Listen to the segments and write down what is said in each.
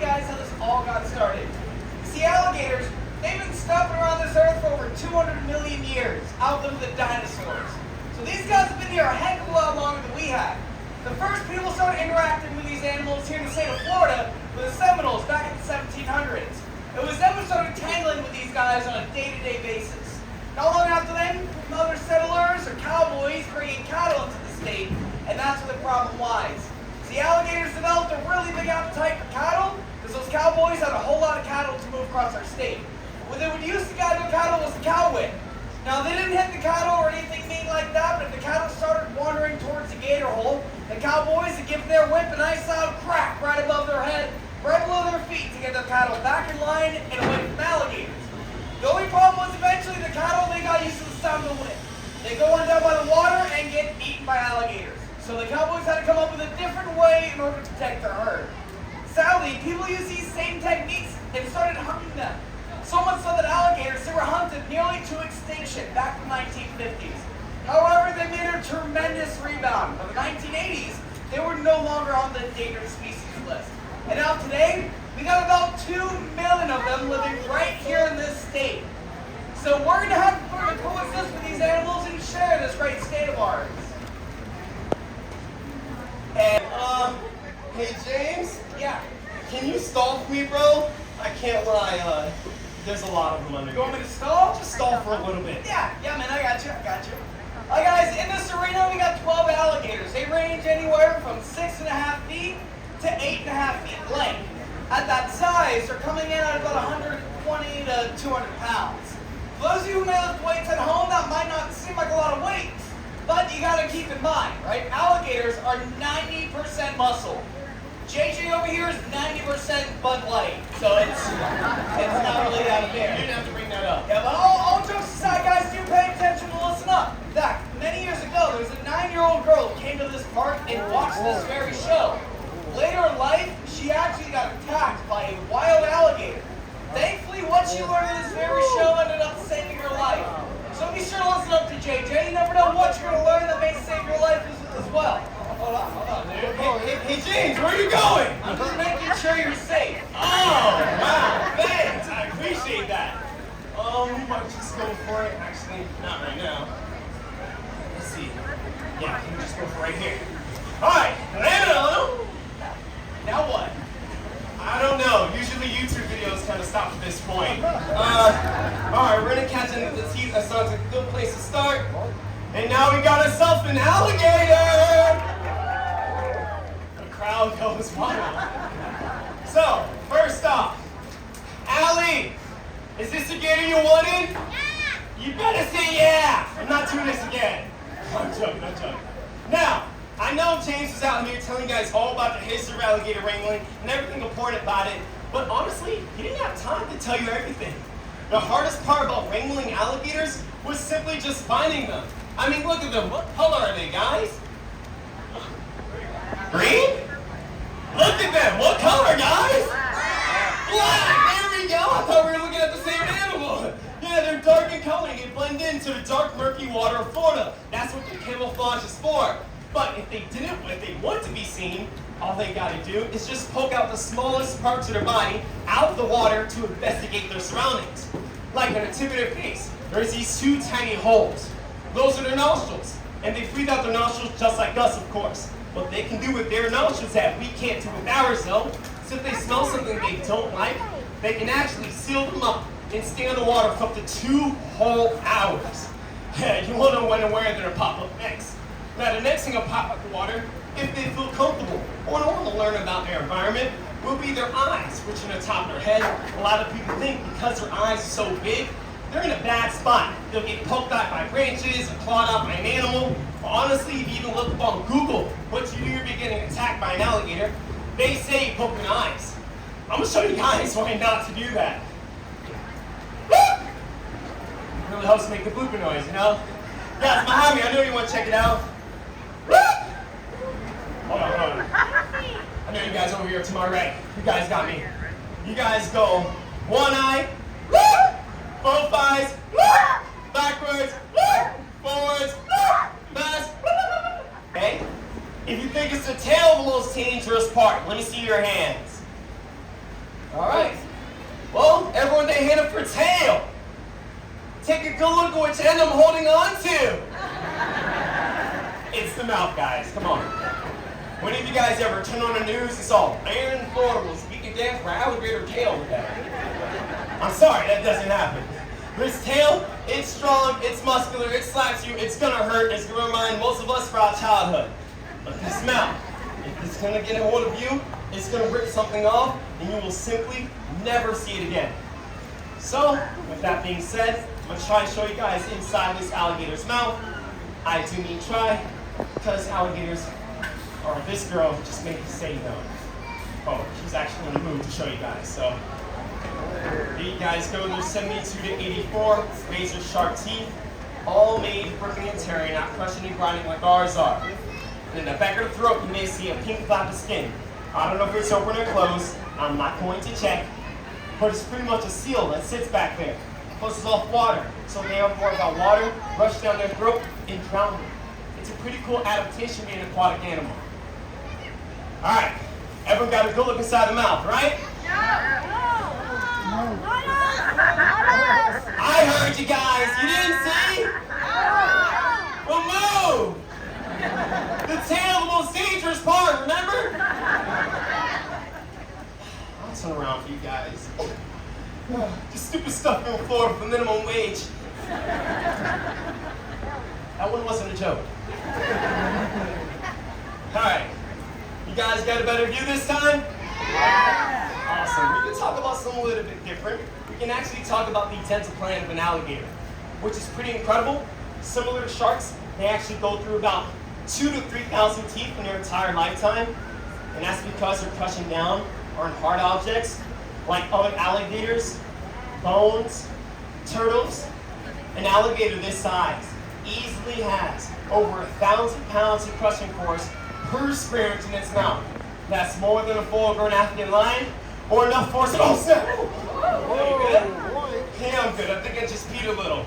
guys how this all got started. See, alligators, they've been stomping around this earth for over 200 million years, outliving the dinosaurs. So these guys have been here a heck of a lot longer than we have. The first people started interacting with these animals here in the state of Florida were the Seminoles back in the 1700s. It was them who started tangling with these guys on a day-to-day basis. Not long after then, other settlers or cowboys bringing cattle into the state, and that's where the problem lies. The alligators developed a really big appetite for cattle because those cowboys had a whole lot of cattle to move across our state. What they would use to guide their cattle was the cow whip. Now, they didn't hit the cattle or anything mean like that, but if the cattle started wandering towards the gator hole, the cowboys would give their whip a nice loud crack right above their head, right below their feet to get their cattle back in line and away from alligators. The only problem was eventually the cattle, they got used to the sound of the whip. They go on down by the water and get eaten by alligators. So the cowboys had to come up with a different way in order to protect their herd. Sadly, people used these same techniques and started hunting them. So much so that alligators, they were hunted nearly to extinction back in the 1950s. However, they made a tremendous rebound. By the 1980s, they were no longer on the endangered species list. And now today, we got about 2 million of them living right here in this state. So we're going to have to coexist with these animals and share this great state of ours. And, hey James? Yeah. Can you stall for me, bro? I can't lie, there's a lot of them under You here. want me to stall? Just stall for a little bit. Yeah, man, I got you. Alright guys, in this arena we got 12 alligators. They range anywhere from 6.5 feet to 8.5 feet in length. At that size, they're coming in at about 120 to 200 pounds. For those of you who may lift weights at home, that might not seem like a lot of weight. But you gotta keep in mind, right? Alligators are 90% muscle. JJ over here is 90% Bud Light, so it's not really that fair. You didn't have to bring that up. Yeah, but all jokes aside, guys, do pay attention and listen up. In fact, many years ago, there was a 9-year-old girl who came to this park and watched this very show. Later in life, she actually got attacked by a wild alligator. Thankfully, what she learned in this very show ended up saving her life. So be sure to listen up to JJ. You never know what you're going to learn that may save your life as well. Hold on, dude. Hey James, where are you going? I'm just making sure you're safe. Oh, wow, thanks. I appreciate that. We might just go for it. Actually, not right now. Let's see. Yeah, we can just go for right here. All right, landed on him. Now what? I don't know. Usually YouTube videos kind of stop at this point. All right, we're gonna catch into the teeth. That sounds like a good place to start. And now we got ourselves an alligator. The crowd goes wild. So, first off, Allie, is this the gator you wanted? Yeah. You better say yeah. I'm not doing this again. I'm joking. Now, I know James was out here telling you guys all about the history of alligator wrangling and everything important about it, but honestly, he didn't have time to tell you everything. The hardest part about wrangling alligators was simply just finding them. I mean, look at them. What color are they, guys? Green? Look at them. What color, guys? Black. There we go. I thought we were looking at the same animal. Yeah, they're dark in color. They blend into the dark, murky water of Florida. That's what the camouflage is for. But if they want to be seen, all they gotta do is just poke out the smallest parts of their body out of the water to investigate their surroundings. Like on the tip of their face, there's these 2 tiny holes. Those are their nostrils. And they breathe out their nostrils just like us, of course. What they can do with their nostrils that we can't do with ours, though, so if they smell something they don't like, they can actually seal them up and stay in the water for up to 2 whole hours. Yeah, you won't know when and where they're gonna pop up next. Now, the next thing will pop out the water, if they feel comfortable or want to learn about their environment, will be their eyes, which are on the top of their head. A lot of people think because their eyes are so big, they're in a bad spot. They'll get poked out by branches or clawed out by an animal. But honestly, if you even look up on Google, what you do if you're getting attacked by an alligator, they say poke in the eyes. I'm going to show you guys why not to do that. It really helps make the blooping noise, you know? Yeah, it's behind me. I know you want to check it out. Hold on. I know you guys over here to my right. You guys got me. You guys go 1 eye, both eyes, backwards, forwards, fast. Okay? If you think it's the tail the most dangerous part, let me see your hands. All right. Well, everyone, they hand up for tail. Take a good look at which end I'm holding on to. It's the mouth, guys. Come on. When have you guys ever turned on the news and saw man in Florida will speak of death for alligator tail today? I'm sorry, that doesn't happen. This tail, it's strong, it's muscular, it slaps you, it's gonna hurt, it's gonna remind most of us for our childhood. But this mouth, if it's gonna get a hold of you, it's gonna rip something off, and you will simply never see it again. So, with that being said, I'm gonna try and show you guys inside this alligator's mouth. I do mean try, because alligators, or this girl just made me say no. Oh, she's actually in the mood to show you guys, so. Here you guys go, they're 72 to 84, razor sharp teeth, all made for ripping and tearing, not crushing and grinding like ours are. And in the back of the throat, you may see a pink flap of skin. I don't know if it's open or closed, I'm not going to check, but it's pretty much a seal that sits back there. Closes off water, so they have more about water, rush down their throat, and drown them. It's a pretty cool adaptation being an aquatic animal. All right, everyone got a good look inside the mouth, right? I heard you guys, you didn't see? Well, move! The tail, the most dangerous part, remember? I'll turn around for you guys. Just stupid stuff in Florida for minimum wage. That one wasn't a joke. Alright, you guys got a better view this time? Yeah. Awesome. We can talk about something a little bit different. We can actually talk about the dental plan of an alligator, which is pretty incredible. Similar to sharks, they actually go through about 2,000 to 3,000 teeth in their entire lifetime, and that's because they're crushing down on hard objects like other alligators, bones, turtles. An alligator this size easily has over 1,000 pounds of crushing force per square inch in its mouth. That's more than a full-grown African lion, or enough force at all. Snap! Are you good? Yeah, I'm good. I think I just peed a little.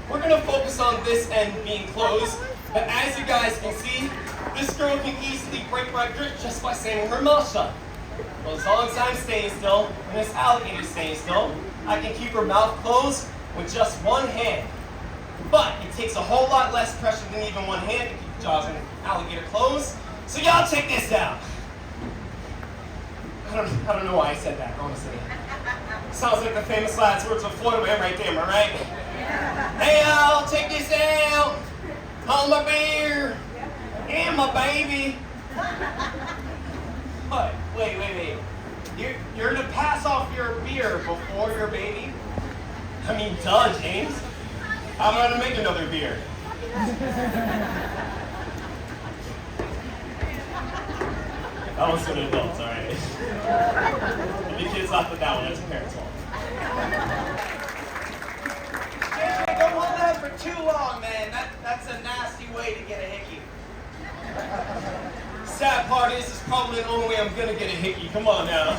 We're gonna focus on this end being closed, but as you guys can see, this girl can easily break my grip just by staying her mouth shut. Well, as long as I'm staying still, and this alligator's staying still, I can keep her mouth closed with just one hand. But it takes a whole lot less pressure than even one hand to keep the jaws of an alligator closed. So y'all check this out. I don't know why I said that, honestly. Sounds like the famous last words of Florida Man right there, am I right? Hey y'all, check this out. Hold my beer. And my baby. What? Wait. You're to pass off your beer before your baby? I mean, duh, James. I'm gonna make another beer. That was for the adults, alright. The kids laughed at that one, that's a parent's fault. Don't hold that for too long, man. That's a nasty way to get a hickey. Sad part is, it's probably the only way I'm gonna get a hickey. Come on now.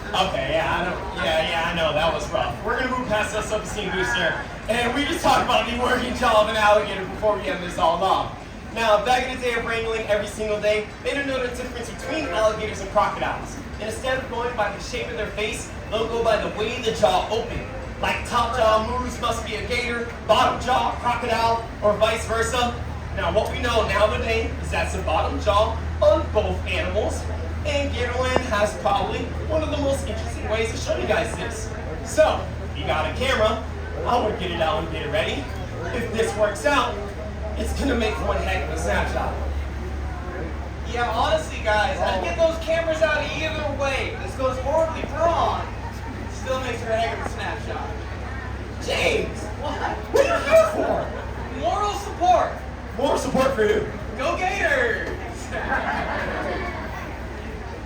Okay, yeah, I know, that was rough. We're gonna move past that self-esteem booster, and we just talked about the working jaw of an alligator before we end this all off. Now, back in the day of wrangling every single day, they didn't know the difference between alligators and crocodiles. And instead of going by the shape of their face, they'll go by the way the jaw opened. Like top jaw moves must be a gator, bottom jaw a crocodile, or vice versa. Now, what we know nowadays is that's the bottom jaw on both animals, and Gatorland has probably one of the most interesting ways to show you guys this. So, if you got a camera, I would get it out and get it ready. If this works out, it's gonna make one heck of a snapshot. Yeah, honestly, guys, I'd get those cameras out either way. If this goes horribly wrong, it still makes for a heck of a snapshot. James! What? What are you here for? Moral support. More support for who? Go Gators!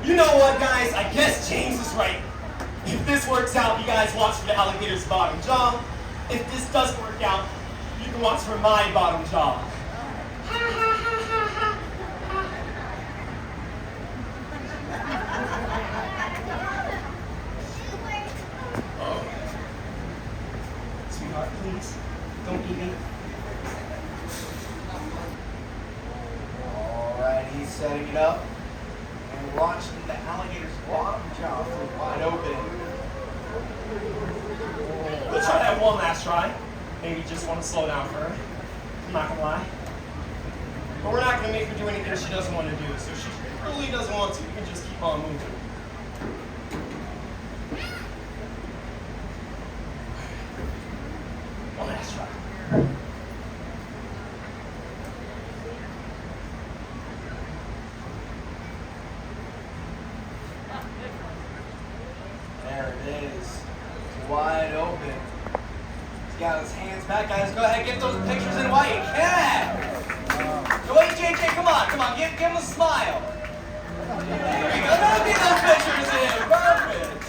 You know what, guys? I guess James is right. If this works out, you guys watch for the alligator's bottom jaw. If this doesn't work out, you can watch for my bottom jaw. Oh. Sweetheart, please, don't eat me. Alright, he's setting it up. and watching the alligator's bottom jaw flew wide open. We'll try that one last try. Maybe just want to slow down for her. I'm not gonna lie. But we're not gonna make her do anything she doesn't want to do. So if she really doesn't want to, we can just keep on moving. One last try. There it is. It's wide open. He's got his hands back. Guys, go ahead, get those pictures in while you can. Go ahead, JJ, come on, give him a smile. There you go, now get those pictures in, perfect.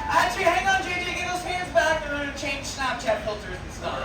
Actually, hang on, JJ, get those hands back. They're going to change Snapchat filters and stuff.